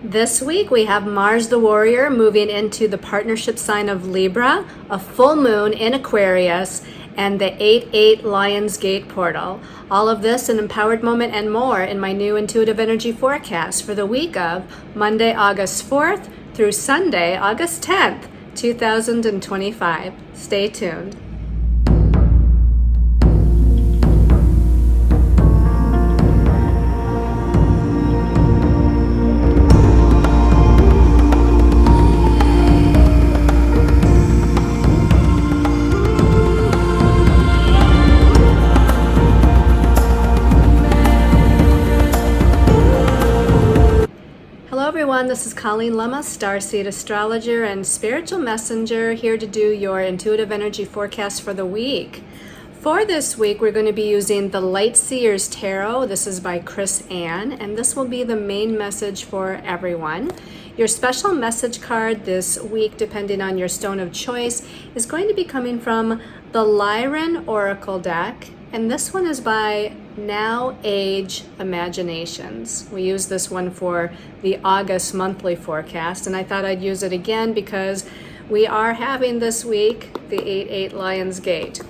This week we have Mars the Warrior moving into the partnership sign of Libra, a full moon in Aquarius, and the 8/8 Lion's Gate portal. All of this, an empowered moment and more in my new intuitive energy forecast for the week of Monday, August 4th through Sunday, August 10th, 2025. Stay tuned. Hello everyone, this is Colleen Lemma, starseed astrologer and spiritual messenger, here to do your intuitive energy forecast for the week. For this week, we're going to be using the Light Seers Tarot. This is by Chris Ann, and this will be the main message for everyone. Your special message card this week, depending on your stone of choice, is going to be coming from the Lyran Oracle deck, and this one is by Now Age Imaginations. We use this one for the August monthly forecast, and I thought I'd use it again because we are having this week the 8/8 Lion's Gate.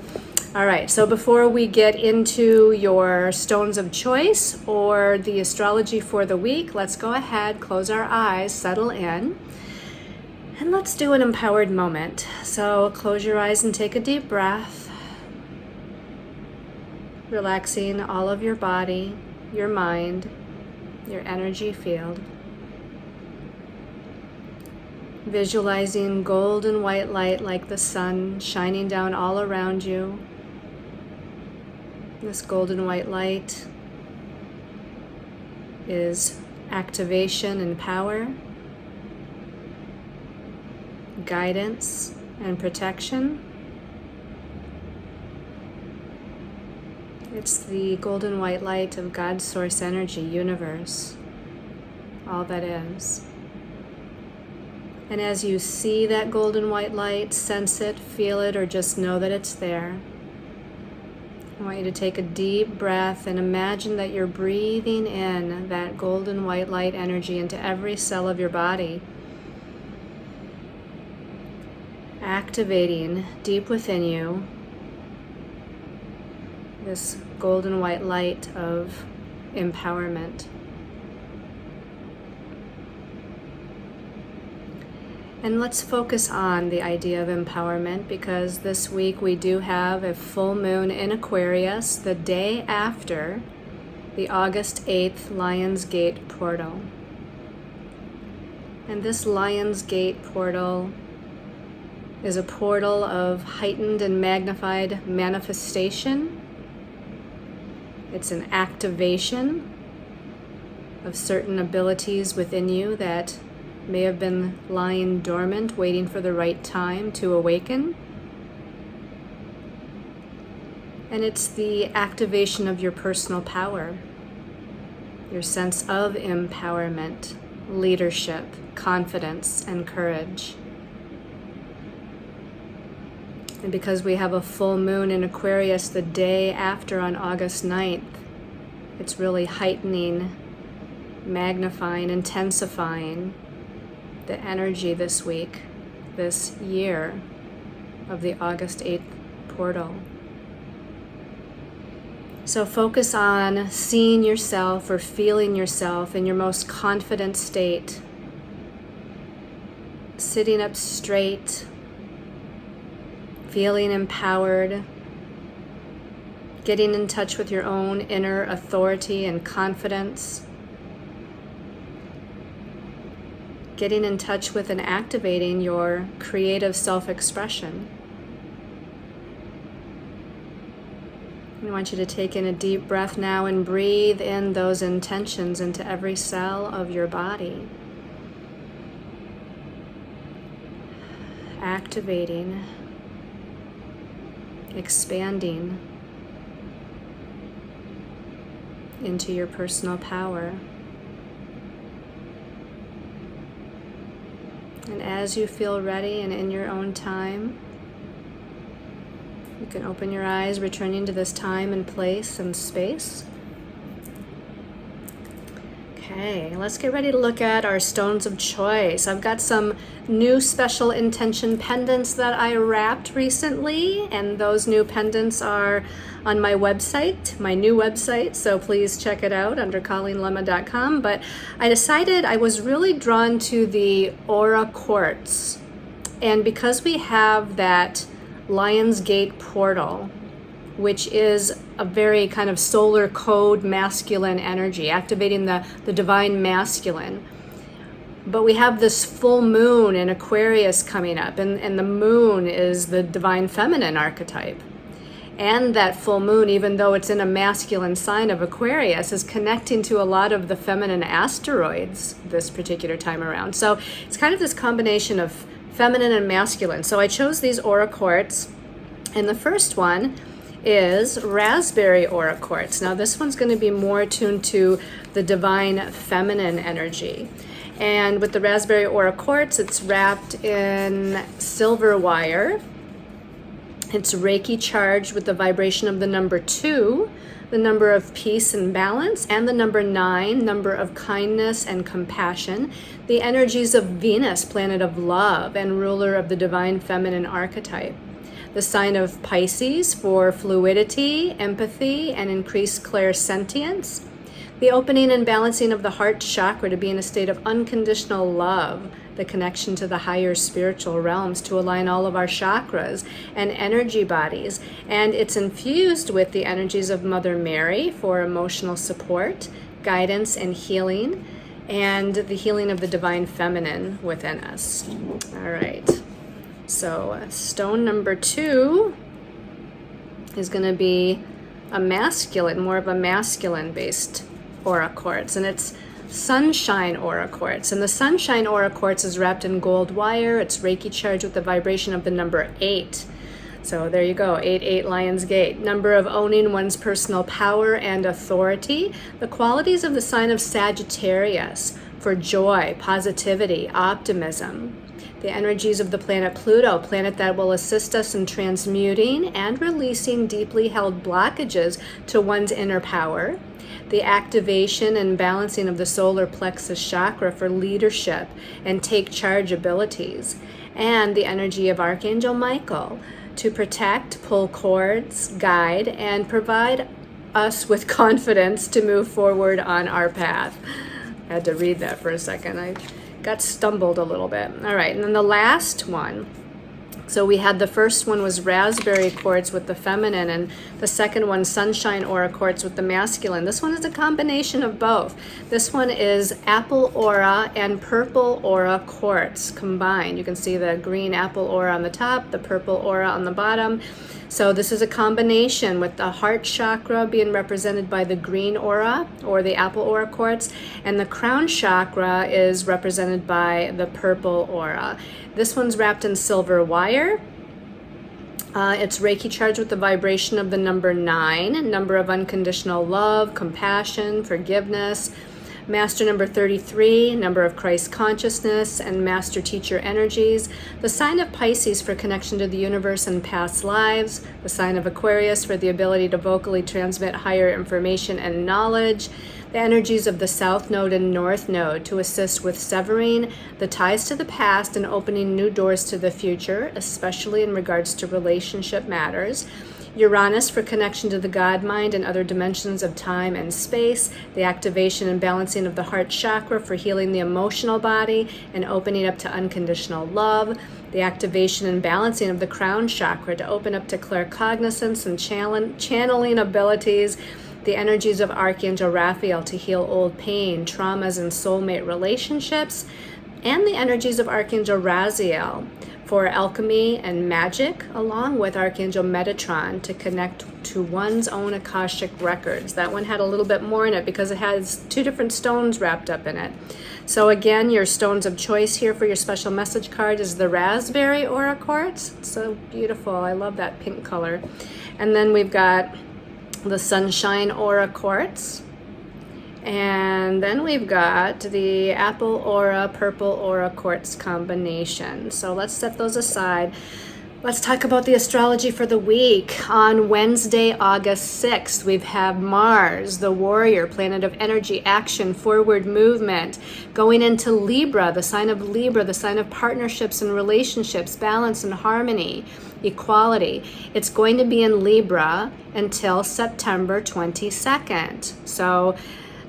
All right, so before we get into your stones of choice or the astrology for the week, let's go ahead, close our eyes, settle in, and let's do an empowered moment. So close your eyes and take a deep breath, relaxing all of your body, your mind, your energy field. Visualizing golden white light like the sun shining down all around you. This golden white light is activation and power, guidance and protection. It's the golden white light of God's source energy, universe, all that is. And as you see that golden white light, sense it, feel it, or just know that it's there, I want you to take a deep breath and imagine that you're breathing in that golden white light energy into every cell of your body, activating deep within you this golden white light of empowerment. And let's focus on the idea of empowerment, because this week we do have a full moon in Aquarius the day after the August 8th Lion's Gate portal. And this Lion's Gate portal is a portal of heightened and magnified manifestation. It's an activation of certain abilities within you that may have been lying dormant, waiting for the right time to awaken. And it's the activation of your personal power, your sense of empowerment, leadership, confidence, and courage. And because we have a full moon in Aquarius the day after on August 9th, it's really heightening, magnifying, intensifying the energy this week, this year of the August 8th portal. So focus on seeing yourself or feeling yourself in your most confident state, sitting up straight, feeling empowered, getting in touch with your own inner authority and confidence, getting in touch with and activating your creative self-expression. I want you to take in a deep breath now and breathe in those intentions into every cell of your body. Activating, expanding into your personal power. And as you feel ready and in your own time, you can open your eyes, returning to this time and place and space. Okay, let's get ready to look at our stones of choice. I've got some new special intention pendants that I wrapped recently, and those new pendants are on my website, my new website, so please check it out under ColleenLemma.com. But I decided I was really drawn to the Aura Quartz, and because we have that Lion's Gate portal, which is a very kind of solar code masculine energy, activating the divine masculine. But we have this full moon in Aquarius coming up, and the moon is the divine feminine archetype. And that full moon, even though it's in a masculine sign of Aquarius, is connecting to a lot of the feminine asteroids this particular time around. So it's kind of this combination of feminine and masculine. So I chose these Aura Quartz, and the first one is Raspberry Aura Quartz. Now this one's going to be more attuned to the divine feminine energy. And with the Raspberry Aura Quartz, it's wrapped in silver wire. It's Reiki charged with the vibration of the number 2, the number of peace and balance, and the number 9, number of kindness and compassion, the energies of Venus, planet of love, and ruler of the divine feminine archetype. The sign of Pisces for fluidity, empathy, and increased clairsentience. The opening and balancing of the heart chakra to be in a state of unconditional love, the connection to the higher spiritual realms to align all of our chakras and energy bodies. And it's infused with the energies of Mother Mary for emotional support, guidance, and healing, and the healing of the divine feminine within us. All right. So stone number 2 is going to be a masculine, more of a masculine based Aura Quartz, and it's Sunshine Aura Quartz. And the Sunshine Aura Quartz is wrapped in gold wire. It's Reiki charged with the vibration of the number 8. So there you go, 8, Lion's Gate. Number of owning one's personal power and authority. The qualities of the sign of Sagittarius for joy, positivity, optimism. The energies of the planet Pluto, planet that will assist us in transmuting and releasing deeply held blockages to one's inner power. The activation and balancing of the solar plexus chakra for leadership and take charge abilities. And the energy of Archangel Michael to protect, pull cords, guide, and provide us with confidence to move forward on our path. I had to read that for a second. I got stumbled a little bit. All right, and then the last one. So we had the first one was Raspberry Quartz with the feminine, and the second one, Sunshine Aura Quartz with the masculine. This one is a combination of both. This one is Apple Aura and Purple Aura Quartz combined. You can see the green Apple Aura on the top, the purple Aura on the bottom. So this is a combination with the heart chakra being represented by the green aura or the Apple Aura Quartz, and the crown chakra is represented by the purple aura. This one's wrapped in silver wire. It's Reiki charged with the vibration of the number 9, number of unconditional love, compassion, forgiveness. Master number 33, number of Christ consciousness, and master teacher energies. The sign of Pisces for connection to the universe and past lives. The sign of Aquarius for the ability to vocally transmit higher information and knowledge. The energies of the South Node and North Node to assist with severing the ties to the past and opening new doors to the future, especially in regards to relationship matters. Uranus for connection to the God mind and other dimensions of time and space, the activation and balancing of the heart chakra for healing the emotional body and opening up to unconditional love, the activation and balancing of the crown chakra to open up to claircognizance and channeling abilities, the energies of Archangel Raphael to heal old pain, traumas, and soulmate relationships, and the energies of Archangel Raziel for alchemy and magic, along with Archangel Metatron to connect to one's own Akashic records. That one had a little bit more in it because it has 2 different stones wrapped up in it. So again, your stones of choice here for your special message card is the Raspberry Aura Quartz. It's so beautiful. I love that pink color. And then we've got the Sunshine Aura Quartz. And then we've got the Apple Aura, Purple Aura Quartz combination. So let's set those aside. Let's talk about the astrology for the week. On Wednesday, August 6th, we have Mars, the warrior, planet of energy, action, forward movement, going into Libra, the sign of partnerships and relationships, balance and harmony, equality. It's going to be in Libra until September 22nd. So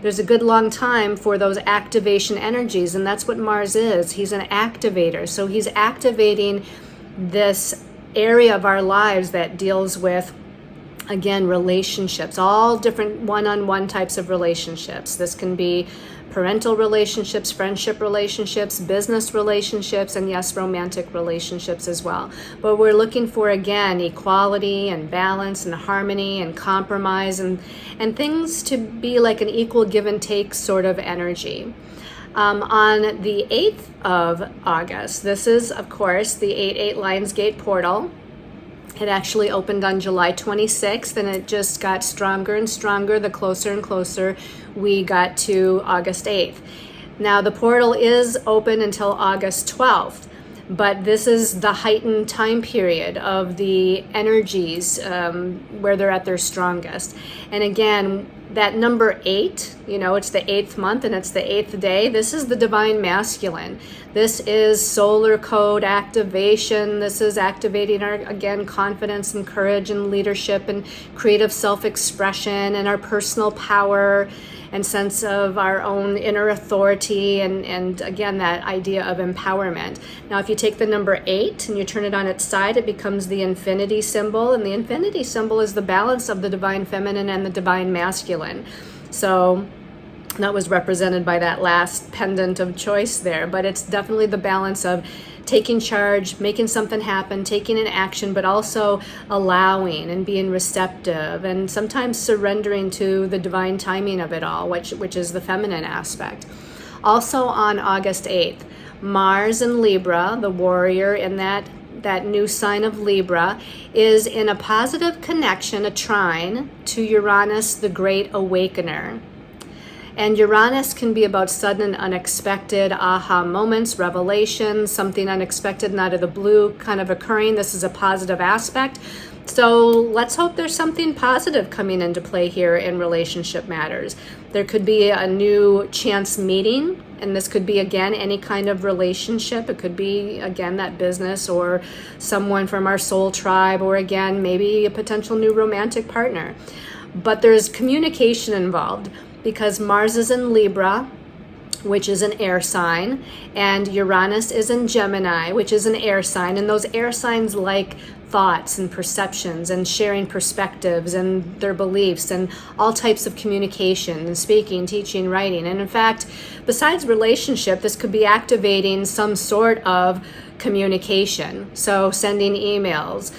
there's a good long time for those activation energies, and that's what Mars is. He's an activator. So he's activating this area of our lives that deals with, again, relationships, all different one-on-one types of relationships. This can be parental relationships, friendship relationships, business relationships, and yes, romantic relationships as well. But we're looking for, again, equality and balance and harmony and compromise and things to be like an equal give and take sort of energy. On the 8th of August, this is, of course, the 8-8 Lionsgate portal. It actually opened on July 26th, and it just got stronger and stronger the closer and closer we got to August 8th. Now, the portal is open until August 12th, but this is the heightened time period of the energies where they're at their strongest. And again, that number 8, it's the 8th month and it's the 8th day. This is the divine masculine. This is solar code activation. This is activating our, again, confidence and courage and leadership and creative self-expression and our personal power and sense of our own inner authority and again, that idea of empowerment. Now, if you take the number 8 and you turn it on its side, it becomes the infinity symbol, and the infinity symbol is the balance of the divine feminine and the divine masculine. So that was represented by that last pendant of choice there, but it's definitely the balance of taking charge, making something happen, taking an action, but also allowing and being receptive and sometimes surrendering to the divine timing of it all, which is the feminine aspect. Also on August 8th, Mars in Libra, the warrior in that new sign of Libra, is in a positive connection, a trine, to Uranus, the Great Awakener. And Uranus can be about sudden and unexpected aha moments, revelations, something unexpected and out of the blue kind of occurring. This is a positive aspect. So let's hope there's something positive coming into play here in relationship matters. There could be a new chance meeting, and this could be, again, any kind of relationship. It could be, again, that business or someone from our soul tribe, or again, maybe a potential new romantic partner. But there's communication involved, because Mars is in Libra, which is an air sign, and Uranus is in Gemini, which is an air sign, and those air signs like thoughts and perceptions and sharing perspectives and their beliefs and all types of communication and speaking, teaching, writing. And in fact, besides relationship, this could be activating some sort of communication. So sending emails,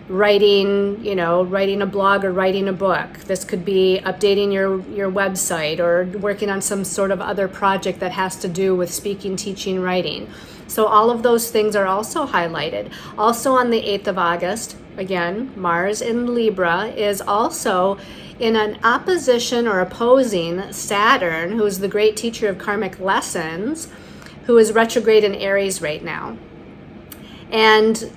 writing a blog or writing a book. This could be updating your website or working on some sort of other project that has to do with speaking, teaching, writing. So all of those things are also highlighted. Also on the 8th of August, again, Mars in Libra is also in an opposition or opposing Saturn, who is the great teacher of karmic lessons, who is retrograde in Aries right now. And,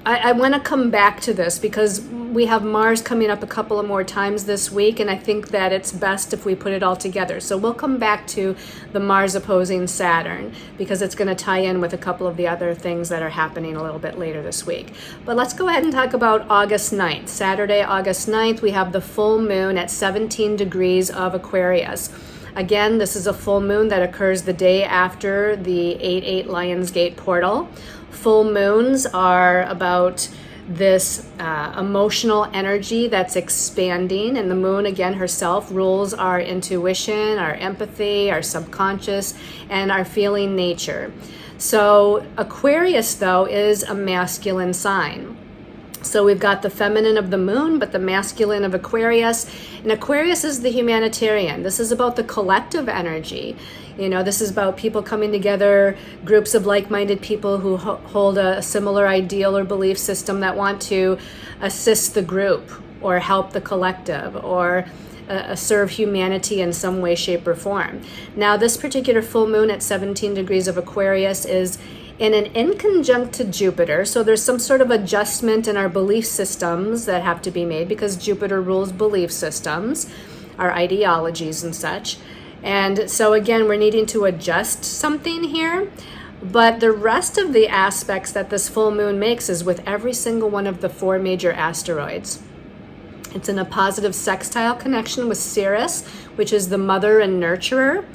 I want to come back to this because we have Mars coming up a couple of more times this week, and I think that it's best if we put it all together. So we'll come back to the Mars opposing Saturn because it's going to tie in with a couple of the other things that are happening a little bit later this week. But let's go ahead and talk about August 9th. Saturday, August 9th, we have the full moon at 17 degrees of Aquarius. Again, this is a full moon that occurs the day after the 8-8 Lionsgate portal. Full moons are about this emotional energy that's expanding, and the moon, again, herself rules our intuition, our empathy, our subconscious, and our feeling nature. So Aquarius, though, is a masculine sign. So we've got the feminine of the moon, but the masculine of Aquarius. And Aquarius is the humanitarian. This is about the collective energy. This is about people coming together, groups of like-minded people who hold a similar ideal or belief system that want to assist the group or help the collective or serve humanity in some way, shape, or form. Now, this particular full moon at 17 degrees of Aquarius is in an inconjunct to Jupiter. So there's some sort of adjustment in our belief systems that have to be made because Jupiter rules belief systems, our ideologies and such. And so again, we're needing to adjust something here. But the rest of the aspects that this full moon makes is with every single one of the 4 major asteroids. It's in a positive sextile connection with Ceres, which is the mother and nurturer.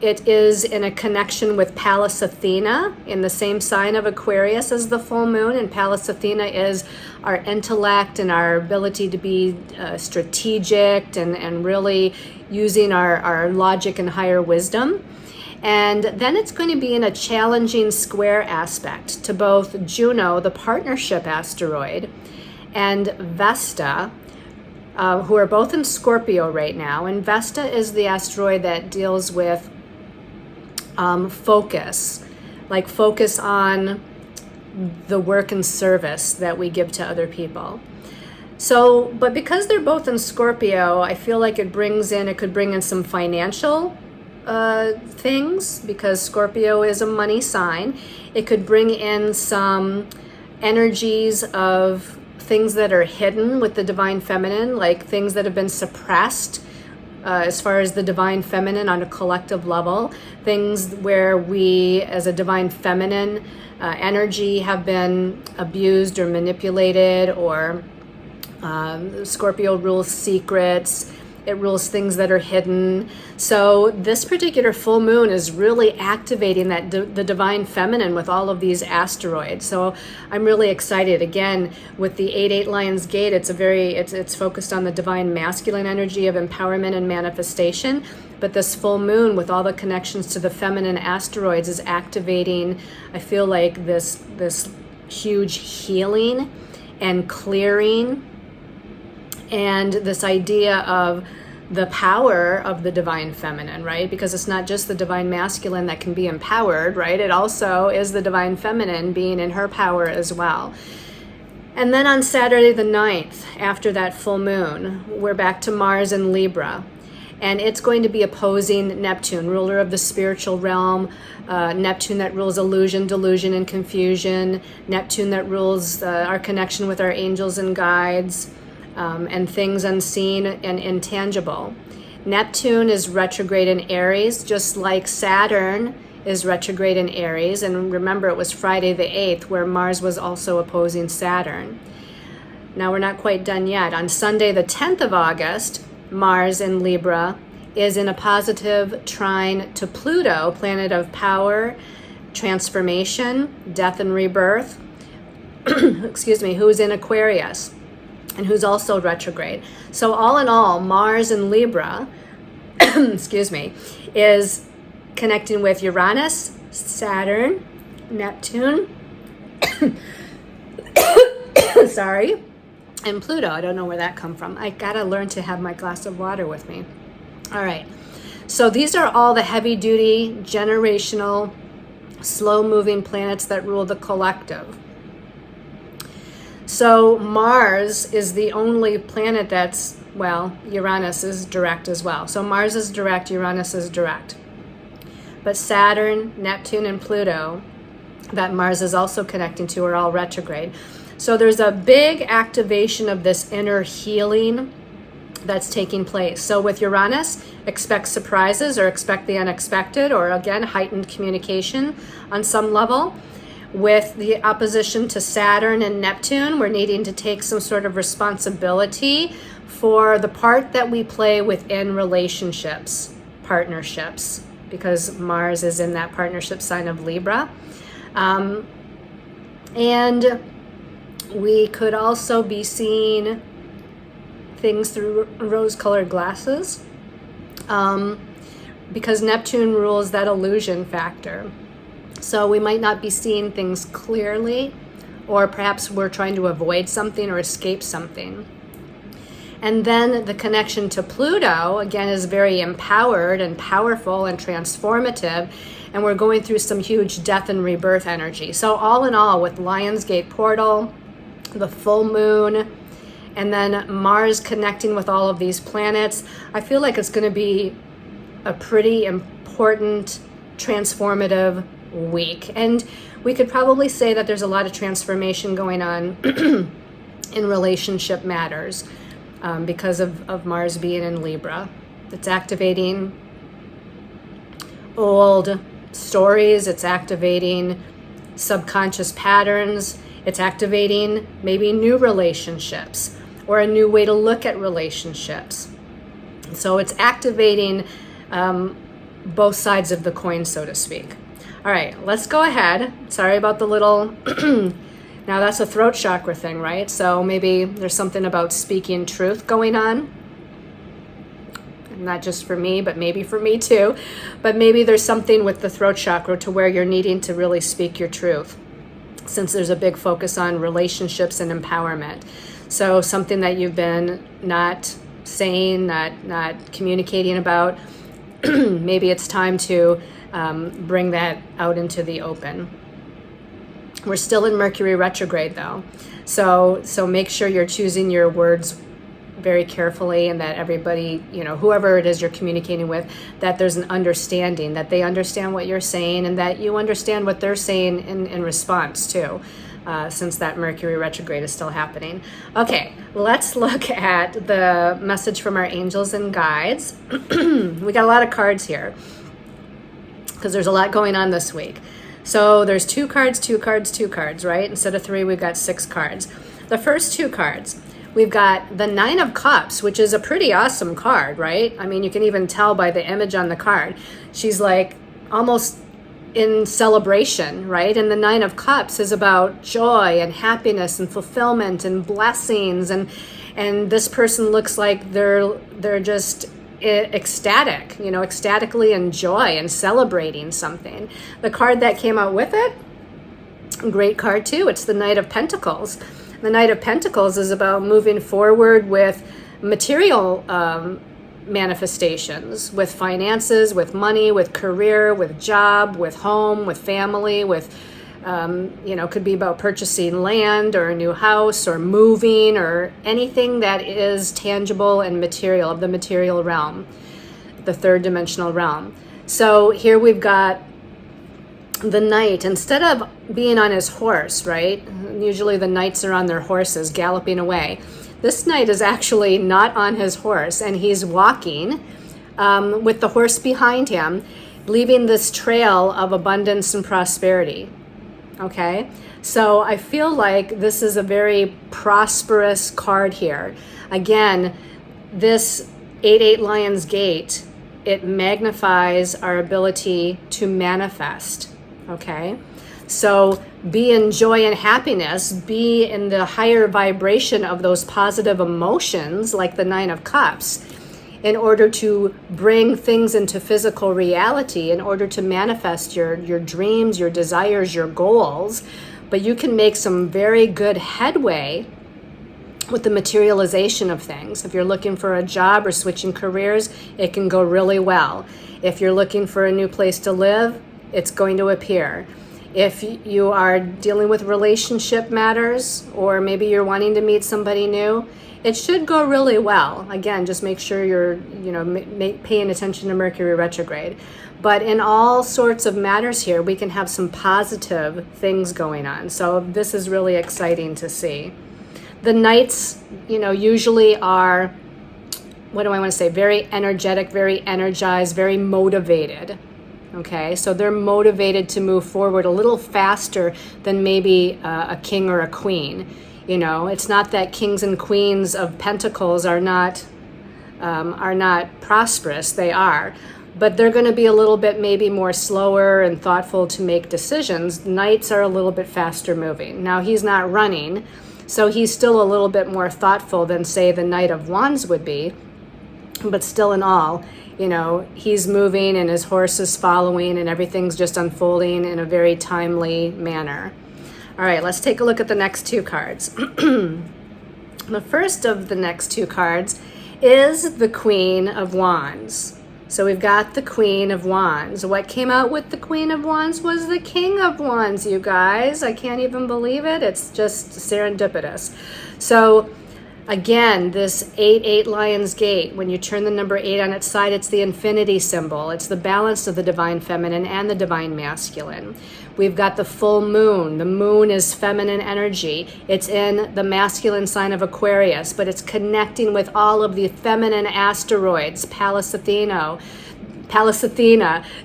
It is in a connection with Pallas Athena in the same sign of Aquarius as the full moon. And Pallas Athena is our intellect and our ability to be strategic and really using our logic and higher wisdom. And then it's going to be in a challenging square aspect to both Juno, the partnership asteroid, and Vesta, who are both in Scorpio right now. And Vesta is the asteroid that deals with focus on the work and service that we give to other people. So, but because they're both in Scorpio, I feel like it could bring in some financial things, because Scorpio is a money sign. It could bring in some energies of things that are hidden with the divine feminine, like things that have been suppressed as far as the divine feminine on a collective level, things where we as a divine feminine energy have been abused or manipulated, or Scorpio rules secrets. It rules things that are hidden. So this particular full moon is really activating the divine feminine with all of these asteroids. So I'm really excited. Again, with the 8-8 Lion's Gate, it's focused on the divine masculine energy of empowerment and manifestation. But this full moon with all the connections to the feminine asteroids is activating, I feel like, this huge healing and clearing, and this idea of the power of the divine feminine, right? Because it's not just the divine masculine that can be empowered, right? It also is the divine feminine being in her power as well. And then on Saturday the 9th, after that full moon, we're back to Mars in Libra. And it's going to be opposing Neptune, ruler of the spiritual realm, Neptune that rules illusion, delusion, and confusion, Neptune that rules our connection with our angels and guides, and things unseen and intangible. Neptune is retrograde in Aries, just like Saturn is retrograde in Aries. And remember, it was Friday the 8th where Mars was also opposing Saturn. Now we're not quite done yet. On Sunday the 10th of August, Mars in Libra is in a positive trine to Pluto, planet of power, transformation, death and rebirth, excuse me, who is in Aquarius and who's also retrograde. So all in all, Mars in Libra, excuse me, is connecting with Uranus, Saturn, Neptune, sorry, and Pluto. I don't know where that come from. I gotta learn to have my glass of water with me. All right, so these are all the heavy duty, generational, slow moving planets that rule the collective. So Mars is the only planet that's, well, Uranus is direct as well. So Mars is direct, Uranus is direct. But Saturn, Neptune, and Pluto, that Mars is also connecting to, are all retrograde. So there's a big activation of this inner healing that's taking place. So with Uranus, expect surprises or expect the unexpected, or again, heightened communication on some level. With the opposition to Saturn and Neptune, we're needing to take some sort of responsibility for the part that we play within relationships, partnerships, because Mars is in that partnership sign of Libra. And we could also be seeing things through rose-colored glasses, because Neptune rules that illusion factor. So we might not be seeing things clearly, or perhaps we're trying to avoid something or escape something. And then the connection to Pluto, again, is very empowered and powerful and transformative, and we're going through some huge death and rebirth energy. So all in all, with Lion's Gate portal, the full moon, and then Mars connecting with all of these planets, I feel like it's going to be a pretty important, transformative week. And we could probably say that there's a lot of transformation going on in relationship matters because of Mars being in Libra. It's activating old stories, it's activating subconscious patterns, it's activating maybe new relationships or a new way to look at relationships. So it's activating both sides of the coin, so to speak. All right, let's go ahead. Sorry about the little, now that's a throat chakra thing, right? So maybe there's something about speaking truth going on. Not just for me, but maybe for me too. But maybe there's something with the throat chakra to where you're needing to really speak your truth, since there's a big focus on relationships and empowerment. So something that you've been not saying, not communicating about, maybe it's time to bring that out into the open. We're still in Mercury retrograde though. So make sure you're choosing your words very carefully, and that everybody, whoever it is you're communicating with, that there's an understanding, that they understand what you're saying, and that you understand what they're saying in response too, since that Mercury retrograde is still happening. Okay, let's look at the message from our angels and guides. We got a lot of cards here because there's a lot going on this week. So there's 2 cards, right? Instead of 3, we've got 6 cards. The first 2 cards, we've got the 9 of Cups, which is a pretty awesome card, right? I mean, you can even tell by the image on the card. She's like almost in celebration, right? And the 9 of Cups is about joy and happiness and fulfillment and blessings. And this person looks like they're just ecstatic, ecstatically in joy and celebrating something. The card that came out with it, great card too. It's the Knight of Pentacles. The Knight of Pentacles is about moving forward with material manifestations, with finances, with money, with career, with job, with home, with family, with, could be about purchasing land or a new house or moving or anything that is tangible and material, of the material realm, the 3rd dimensional realm. So here we've got the knight, instead of being on his horse, right? Usually the knights are on their horses galloping away. This knight is actually not on his horse, and he's walking with the horse behind him, leaving this trail of abundance and prosperity. Okay, so I feel like this is a very prosperous card here. Again, this 8-8 Lion's Gate, it magnifies our ability to manifest. Okay, so be in joy and happiness, be in the higher vibration of those positive emotions like the 9 of Cups, in order to bring things into physical reality, in order to manifest your dreams, your desires, your goals. But you can make some very good headway with the materialization of things. If you're looking for a job or switching careers, it can go really well. If you're looking for a new place to live, it's going to appear. If you are dealing with relationship matters, or maybe you're wanting to meet somebody new, it should go really well. Again, just make sure you're, paying attention to Mercury retrograde. But in all sorts of matters here, we can have some positive things going on. So this is really exciting to see. The knights, usually are, very energetic, very energized, very motivated. Okay, so they're motivated to move forward a little faster than maybe a king or a queen. It's not that kings and queens of pentacles are not prosperous. They are, but they're going to be a little bit maybe more slower and thoughtful to make decisions. Knights are a little bit faster moving. Now he's not running, so he's still a little bit more thoughtful than say the Knight of Wands would be, but still in all, he's moving and his horse is following and everything's just unfolding in a very timely manner. All right, let's take a look at the next 2 cards. The first of the next 2 cards is the Queen of Wands. So we've got the Queen of Wands. What came out with the Queen of Wands was the King of Wands, you guys. I can't even believe it. It's just serendipitous. So Again, this 8-8 Lion's Gate, when you turn the number 8 on its side, it's the infinity symbol. It's the balance of the divine feminine and the divine masculine. We've got the full moon. The moon is feminine energy. It's in the masculine sign of Aquarius, but it's connecting with all of the feminine asteroids, Pallas Athena,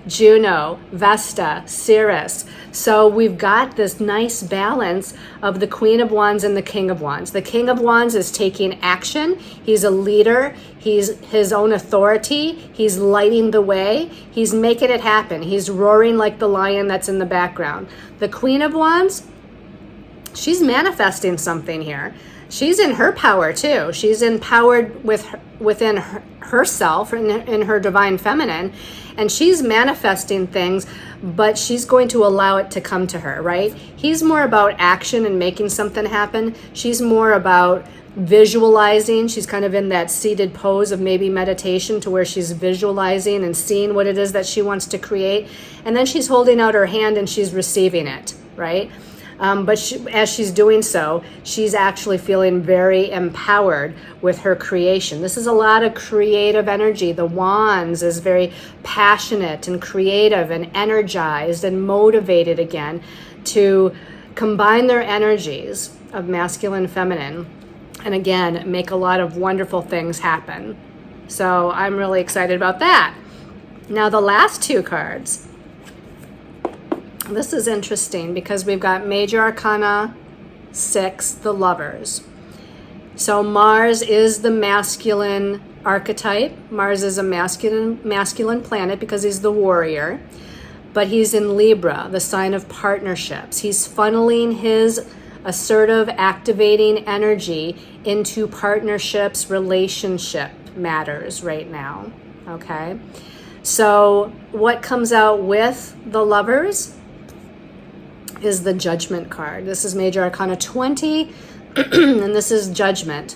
Juno, Vesta, Ceres. So we've got this nice balance of the Queen of Wands and the King of Wands. The King of Wands is taking action. He's a leader. He's his own authority. He's lighting the way. He's making it happen. He's roaring like the lion that's in the background. The Queen of Wands, she's manifesting something here. She's in her power too. She's empowered within herself in her divine feminine, and she's manifesting things, but she's going to allow it to come to her, right? He's more about action and making something happen. She's more about visualizing. She's kind of in that seated pose of maybe meditation, to where she's visualizing and seeing what it is that she wants to create. And then she's holding out her hand and she's receiving it, right? But as she's doing so, she's actually feeling very empowered with her creation. This is a lot of creative energy. The Wands is very passionate and creative and energized and motivated again to combine their energies of masculine and feminine, and again, make a lot of wonderful things happen. So I'm really excited about that. Now the last two cards. This is interesting because we've got Major Arcana 6, the Lovers. So Mars is the masculine archetype. Mars is a masculine planet because he's the warrior. But he's in Libra, the sign of partnerships. He's funneling his assertive, activating energy into partnerships, relationship matters right now. Okay? So what comes out with the Lovers is the Judgment card. This is Major Arcana 20, and this is Judgment.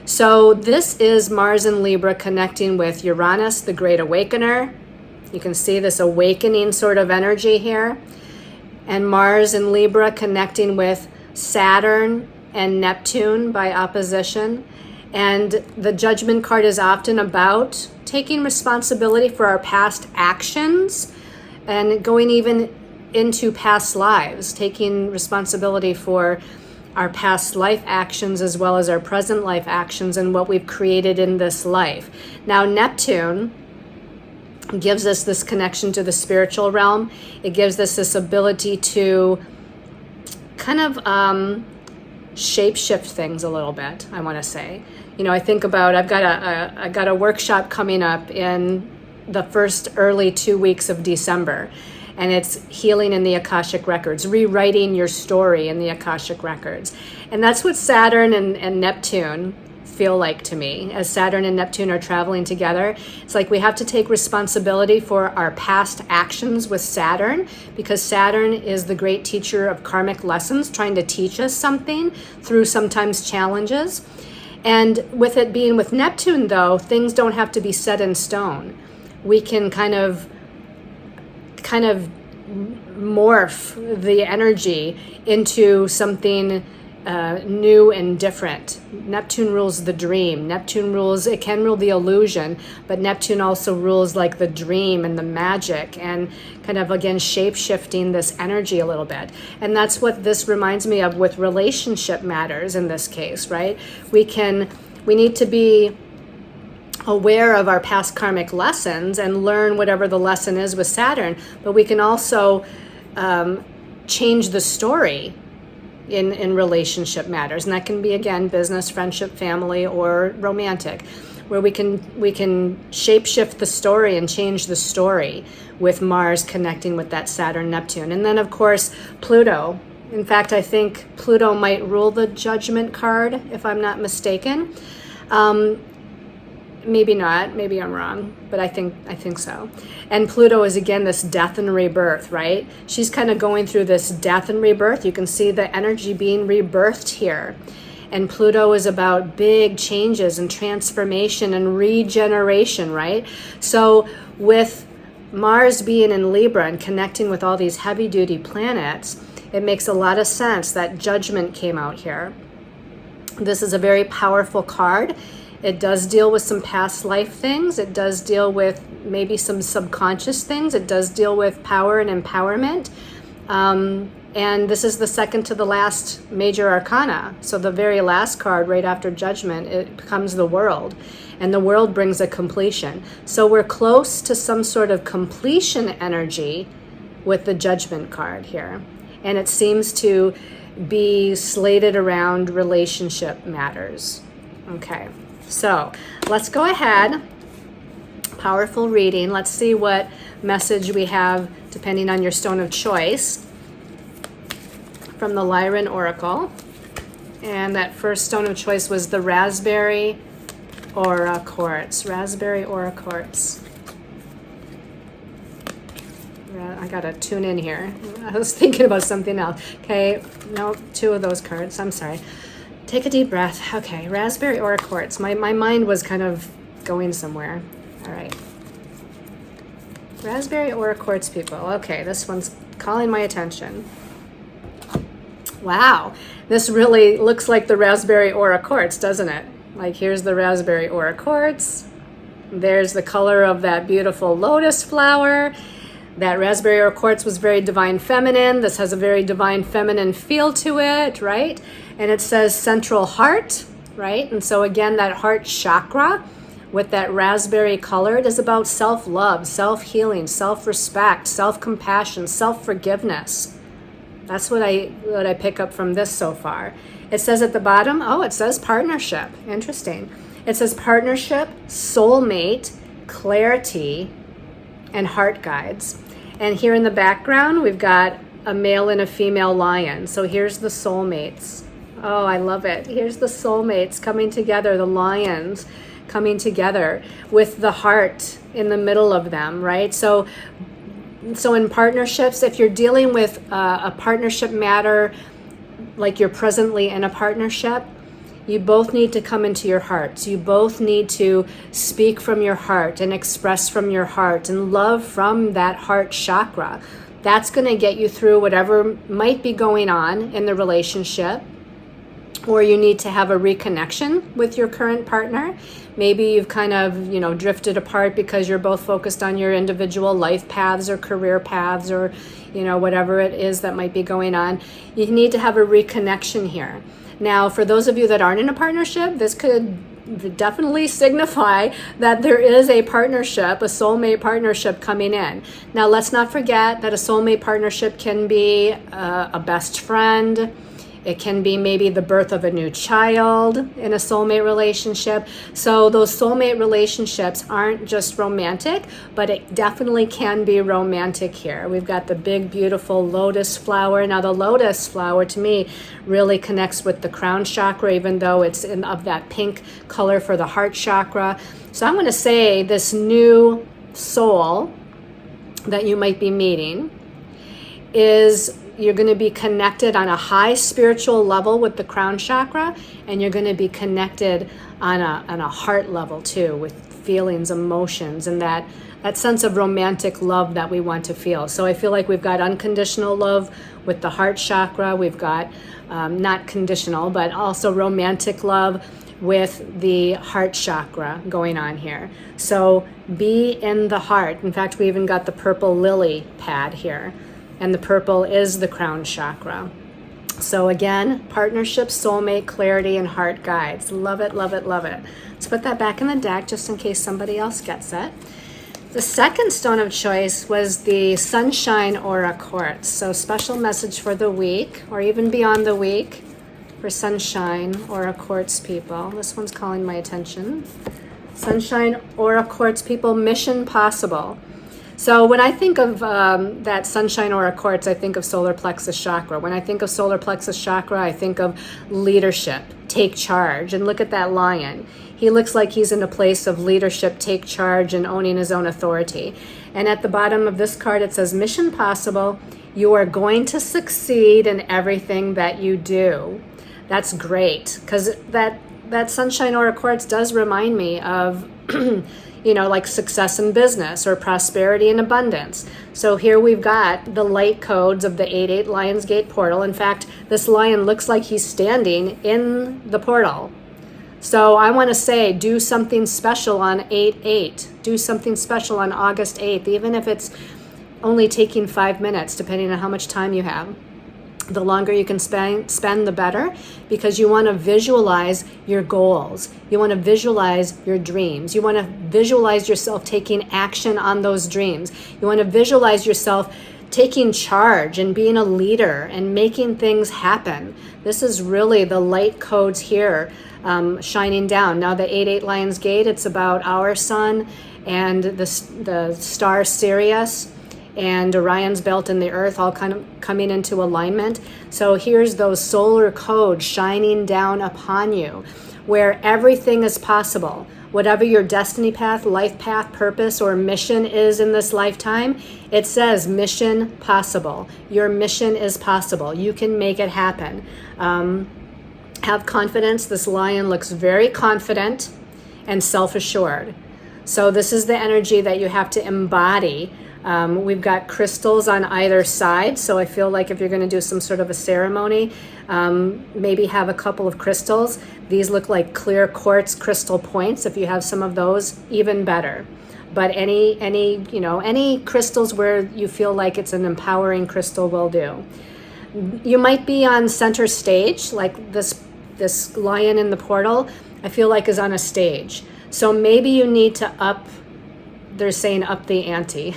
So this is Mars in Libra connecting with Uranus, the Great Awakener. You can see this awakening sort of energy here. And Mars in Libra connecting with Saturn and Neptune by opposition. And the Judgment card is often about taking responsibility for our past actions and going even into past lives, taking responsibility for our past life actions as well as our present life actions and what we've created in this life. Now, Neptune gives us this connection to the spiritual realm. It gives us this ability to kind of shape-shift things a little bit, I want to say. You know, I think about, I've got a workshop coming up in the first early 2 weeks of December. And it's healing in the Akashic Records, rewriting your story in the Akashic Records. And that's what Saturn and Neptune feel like to me. As Saturn and Neptune are traveling together, it's like we have to take responsibility for our past actions with Saturn, because Saturn is the great teacher of karmic lessons, trying to teach us something through sometimes challenges. And with it being with Neptune, though, things don't have to be set in stone. We can kind of morph the energy into something new and different. Neptune rules the dream. It can rule the illusion, but Neptune also rules like the dream and the magic, and kind of, again, shape-shifting this energy a little bit. And that's what this reminds me of with relationship matters in this case, right? We need to be aware of our past karmic lessons and learn whatever the lesson is with Saturn, but we can also change the story in relationship matters, and that can be, again, business, friendship, family, or romantic, where we can shape-shift the story and change the story with Mars connecting with that Saturn Neptune. And then, of course, Pluto. In fact, I think Pluto might rule the Judgment card, if I'm not mistaken. Maybe not, maybe I'm wrong, but I think so. And Pluto is, again, this death and rebirth, right? She's kind of going through this death and rebirth. You can see the energy being rebirthed here. And Pluto is about big changes and transformation and regeneration, right? So with Mars being in Libra and connecting with all these heavy-duty planets, it makes a lot of sense that Judgment came out here. This is a very powerful card. It does deal with some past life things. It does deal with maybe some subconscious things. It does deal with power and empowerment. And this is the second to the last major arcana. So the very last card right after Judgment, it becomes the World. And the World brings a completion. So we're close to some sort of completion energy with the Judgment card here. And it seems to be slated around relationship matters. Okay, so let's go ahead. Powerful reading. Let's see what message we have depending on your stone of choice from the Lyran Oracle. And that first stone of choice was the Raspberry Aura Quartz. Raspberry Aura Quartz. I gotta tune in here. I was thinking about something else. Okay, no, two of those cards. I'm sorry. Take a deep breath. Okay, Raspberry Aura Quartz. My mind was kind of going somewhere. All right. Raspberry Aura Quartz people. Okay, this one's calling my attention. Wow, this really looks like the Raspberry Aura Quartz, doesn't it? Like here's the Raspberry Aura Quartz. There's the color of that beautiful lotus flower. That Raspberry Aura Quartz was very divine feminine. This has a very divine feminine feel to it, right? And it says central heart, right? And so again, that heart chakra with that raspberry color, it is about self-love, self-healing, self-respect, self-compassion, self-forgiveness. That's what I pick up from this so far. It says at the bottom, oh, it says partnership. Interesting. It says partnership, soulmate, clarity, and heart guides. And here in the background, we've got a male and a female lion. So here's the soulmates. Oh, I love it. Here's the soulmates coming together, the lions coming together with the heart in the middle of them, right? So in partnerships, if you're dealing with a partnership matter, like you're presently in a partnership, you both need to come into your hearts. You both need to speak from your heart and express from your heart and love from that heart chakra. That's going to get you through whatever might be going on in the relationship. Or you need to have a reconnection with your current partner. Maybe you've kind of, drifted apart because you're both focused on your individual life paths or career paths or, whatever it is that might be going on. You need to have a reconnection here. Now, for those of you that aren't in a partnership, this could definitely signify that there is a partnership, a soulmate partnership coming in. Now, let's not forget that a soulmate partnership can be a best friend. It can be maybe the birth of a new child in a soulmate relationship. So those soulmate relationships aren't just romantic, but it definitely can be romantic here. We've got the big, beautiful lotus flower. Now the lotus flower to me really connects with the crown chakra, even though it's of that pink color for the heart chakra. So I'm going to say this new soul that you might be meeting is you're going to be connected on a high spiritual level with the crown chakra, and you're going to be connected on a heart level too, with feelings, emotions, and that sense of romantic love that we want to feel. So I feel like we've got unconditional love with the heart chakra. We've got not conditional, but also romantic love with the heart chakra going on here. So be in the heart. In fact, we even got the purple lily pad here. And the purple is the crown chakra. So again, partnership, soulmate, clarity, and heart guides. Love it, love it, love it. Let's put that back in the deck just in case somebody else gets it. The second stone of choice was the Sunshine Aura Quartz. So special message for the week, or even beyond the week, for Sunshine Aura Quartz people. This one's calling my attention. Sunshine Aura Quartz people, mission possible. So when I think of that Sunshine Aura Quartz, I think of solar plexus chakra. When I think of solar plexus chakra, I think of leadership, take charge. And look at that lion. He looks like he's in a place of leadership, take charge, and owning his own authority. And at the bottom of this card, it says, mission possible. You are going to succeed in everything that you do. That's great, because that Sunshine Aura Quartz does remind me of like success in business or prosperity and abundance. So here we've got the light codes of the 8-8 Lionsgate portal. In fact, this lion looks like he's standing in the portal. So I want to say, do something special on 8-8. Do something special on August 8th, even if it's only taking 5 minutes, depending on how much time you have. The longer you can spend, the better, because you want to visualize your goals. You want to visualize your dreams. You want to visualize yourself taking action on those dreams. You want to visualize yourself taking charge and being a leader and making things happen. This is really the light codes here shining down. Now the 8-8 Lionsgate, it's about our sun and the star Sirius and Orion's belt and the earth all kind of coming into alignment. So here's those solar codes shining down upon you, where everything is possible. Whatever your destiny path, life path, purpose, or mission is in this lifetime, it says mission possible. Your mission is possible. You can make it happen. Have confidence. This lion looks very confident and self-assured. So this is the energy that you have to embody. We've got crystals on either side, so I feel like if you're going to do some sort of a ceremony, maybe have a couple of crystals. These look like clear quartz crystal points. If you have some of those, even better. But any crystals where you feel like it's an empowering crystal will do. You might be on center stage, like this lion in the portal, I feel like is on a stage. So maybe you need to they're saying up the ante.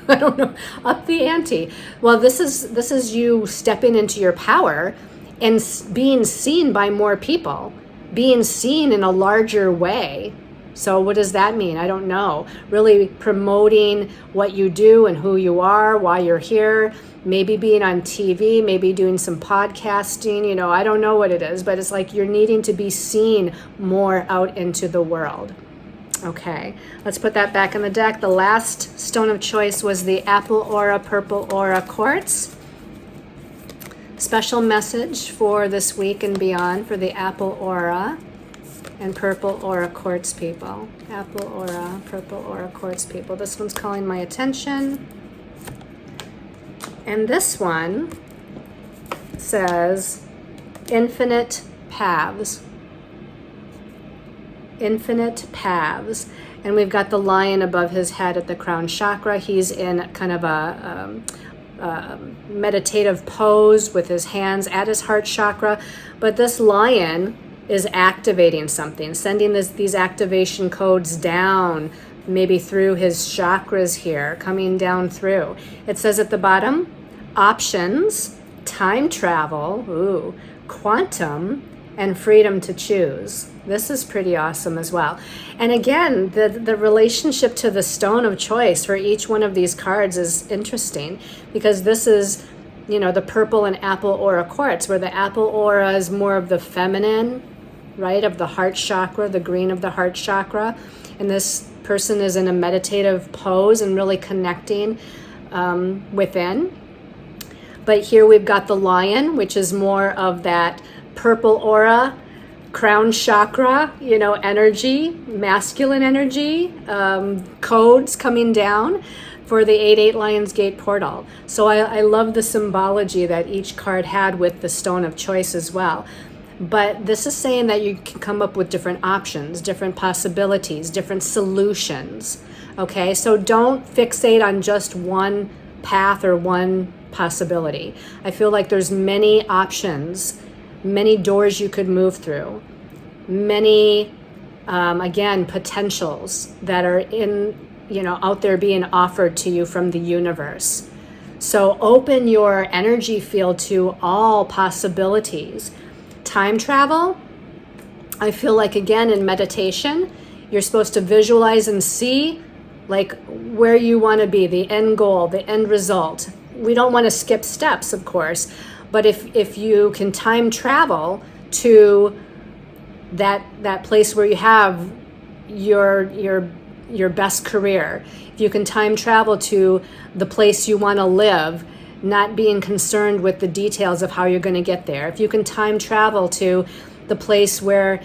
I don't know, up the ante. Well, this is you stepping into your power and being seen by more people, being seen in a larger way. So what does that mean? I don't know. Really promoting what you do and who you are, why you're here, maybe being on TV, maybe doing some podcasting, I don't know what it is, but it's like you're needing to be seen more out into the world. Okay, let's put that back in the deck. The last stone of choice was the Apple Aura Purple Aura Quartz. Special message for this week and beyond for the Apple Aura and Purple Aura Quartz people. Apple Aura, Purple Aura Quartz people. This one's calling my attention. And this one says infinite paths. Infinite paths. And we've got the lion above his head at the crown chakra. He's in kind of a meditative pose with his hands at his heart chakra. But this lion is activating something, sending these activation codes down, maybe through his chakras here, coming down through. It says at the bottom, options, time travel, quantum, and freedom to choose. This is pretty awesome as well. And again, the relationship to the stone of choice for each one of these cards is interesting, because this is, the purple and apple aura quartz, where the apple aura is more of the feminine, right, of the heart chakra, the green of the heart chakra. And this person is in a meditative pose and really connecting within. But here we've got the lion, which is more of that purple aura, crown chakra, energy, masculine energy, codes coming down for the 8-8 Lionsgate portal. So I love the symbology that each card had with the stone of choice as well. But this is saying that you can come up with different options, different possibilities, different solutions. Okay, so don't fixate on just one path or one possibility. I feel like there's many options, many doors you could move through, many, again, potentials that are out there being offered to you from the universe. So open your energy field to all possibilities. Time travel, I feel like, again, in meditation, you're supposed to visualize and see like where you want to be, the end goal, the end result. We don't want to skip steps, of course, but if you can time travel to that place where you have your best career, if you can time travel to the place you want to live, not being concerned with the details of how you're going to get there, if you can time travel to the place where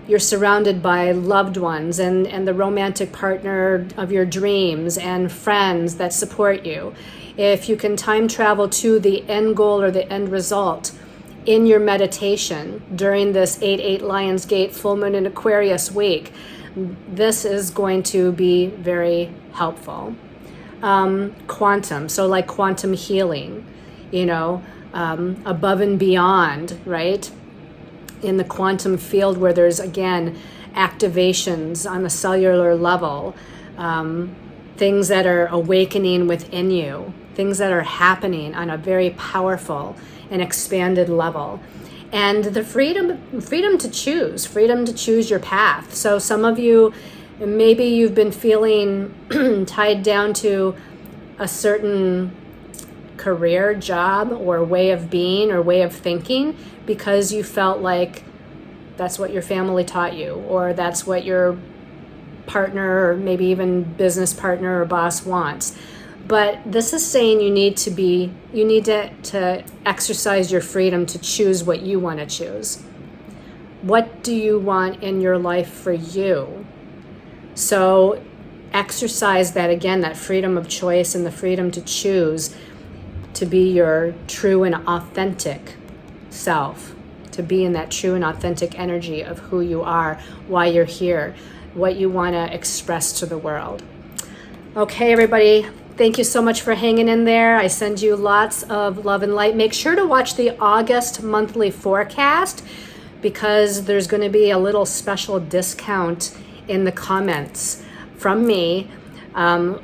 you're surrounded by loved ones and the romantic partner of your dreams and friends that support you. If you can time travel to the end goal or the end result in your meditation during this 8/8 Lionsgate full moon in Aquarius week, this is going to be very helpful. Quantum, so like quantum healing, above and beyond, right? In the quantum field where there's, again, activations on the cellular level, things that are awakening within you, things that are happening on a very powerful and expanded level. And the freedom to choose your path. So some of you, maybe you've been feeling tied down to a certain career, job, or way of being or way of thinking because you felt like that's what your family taught you, or that's what your partner or maybe even business partner or boss wants. But this is saying you need to exercise your freedom to choose what you want to choose. What do you want in your life for you? So exercise that, again, that freedom of choice and the freedom to choose to be your true and authentic self, to be in that true and authentic energy of who you are, why you're here, what you want to express to the world. Okay, everybody, thank you so much for hanging in there. I send you lots of love and light. Make sure to watch the August monthly forecast because there's going to be a little special discount in the comments from me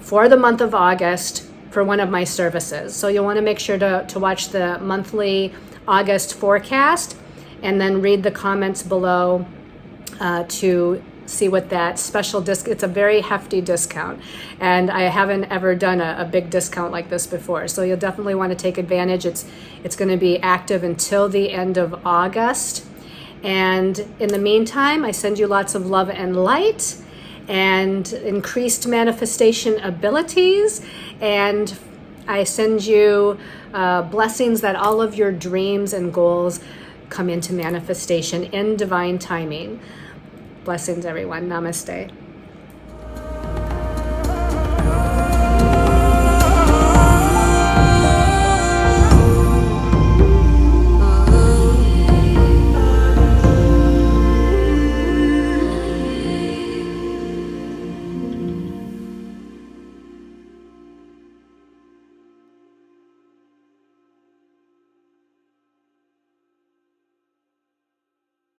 for the month of August for one of my services. So you'll want to make sure to watch the monthly August forecast and then read the comments below to see what that special it's a very hefty discount, and I haven't ever done a big discount like this before, so you'll definitely want to take advantage. It's going to be active until the end of August, and in the meantime I send you lots of love and light and increased manifestation abilities, and I send you blessings that all of your dreams and goals come into manifestation in divine timing. Blessings, everyone. Namaste.